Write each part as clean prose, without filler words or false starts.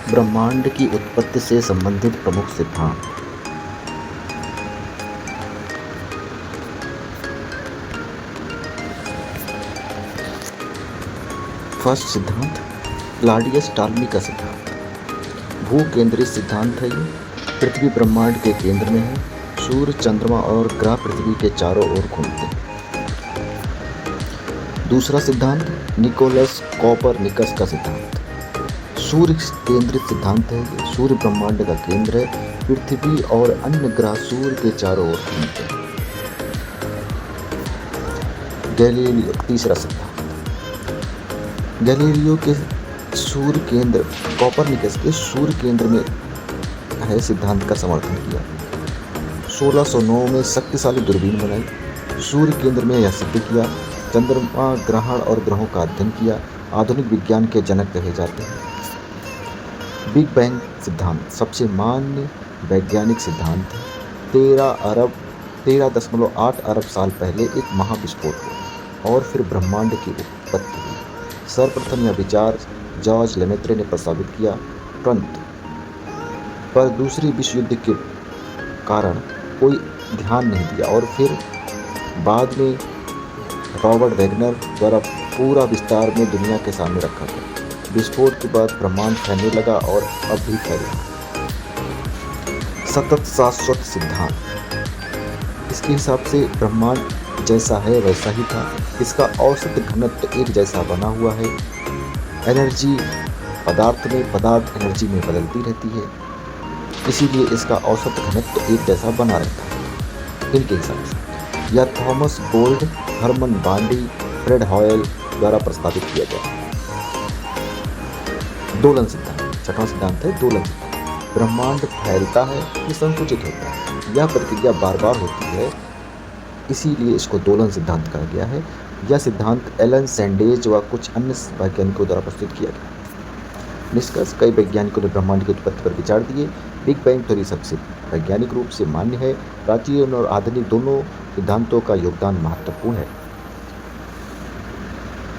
ब्रह्मांड की उत्पत्ति से संबंधित प्रमुख सिद्धांत। फर्स्ट सिद्धांत, क्लॉडियस टॉलमी का सिद्धांत। भू केंद्रित सिद्धांत है ये। पृथ्वी ब्रह्मांड के केंद्र में है। सूर्य, चंद्रमा और ग्रह पृथ्वी के चारों ओर घूमते हैं। दूसरा सिद्धांत, निकोलस कोपरनिकस का सिद्धांत। सूर्य केंद्रित सिद्धांत है ये। सूर्य ब्रह्मांड का केंद्र है। पृथ्वी और अन्य ग्रह सूर्य के चारों ओर घूमते हैं। गैलीलियो, तीसरा सिद्धांत, गैलीलियो के सूर्य केंद्र, कोपरनिकस के सूर्य केंद्र में है सिद्धांत का समर्थन किया। 1609 में शक्तिशाली दूरबीन बनाई। सूर्य केंद्र में यह सिद्ध किया। चंद्रमा, ग्रहण और ग्रहों का अध्ययन किया। आधुनिक विज्ञान के जनक कहे जाते हैं। बिग बैंग सिद्धांत सबसे मान्य वैज्ञानिक सिद्धांत है। 13.8 अरब साल पहले एक महाविस्फोट हुआ और फिर ब्रह्मांड की उत्पत्ति हुई। सर्वप्रथम यह विचार जॉर्ज लेमेत्रे ने प्रस्तावित किया, पर दूसरी विश्व युद्ध के कारण कोई ध्यान नहीं दिया और फिर बाद में रॉबर्ट वैगनर द्वारा पूरा विस्तार में दुनिया के सामने रखा गया। विस्फोट के बाद ब्रह्मांड फैलने लगा और अब भी फैला। सतत शाश्वत सिद्धांत, इसके हिसाब से ब्रह्मांड जैसा है वैसा ही था। इसका औसत घनत्व एक जैसा बना हुआ है। एनर्जी पदार्थ में, पदार्थ एनर्जी में बदलती रहती है, इसीलिए इसका औसत घनत्व एक जैसा बना रहता है इनके हिसाब से। यह थॉमस गोल्ड, हरमन बांडी, फ्रेड हॉयल द्वारा प्रस्तावित किया गया। दोलन सिद्धांत, छठवां सिद्धांत है दोलन सिद्धांत। ब्रह्मांड फैलता है कि संकुचित होता है, यह प्रक्रिया बार बार होती है, इसीलिए इसको दोलन सिद्धांत कहा गया है। यह सिद्धांत एलन सैंडेज व कुछ अन्य वैज्ञानिकों द्वारा प्रस्तुत किया गया। निष्कर्ष, कई वैज्ञानिकों ने ब्रह्मांड की उत्पत्ति पर विचार दिए। बिग बैंग थ्योरी सबसे वैज्ञानिक रूप से मान्य है। प्राचीन और आधुनिक दोनों सिद्धांतों का योगदान महत्वपूर्ण है।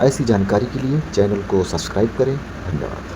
ऐसी जानकारी के लिए चैनल को सब्सक्राइब करें। धन्यवाद।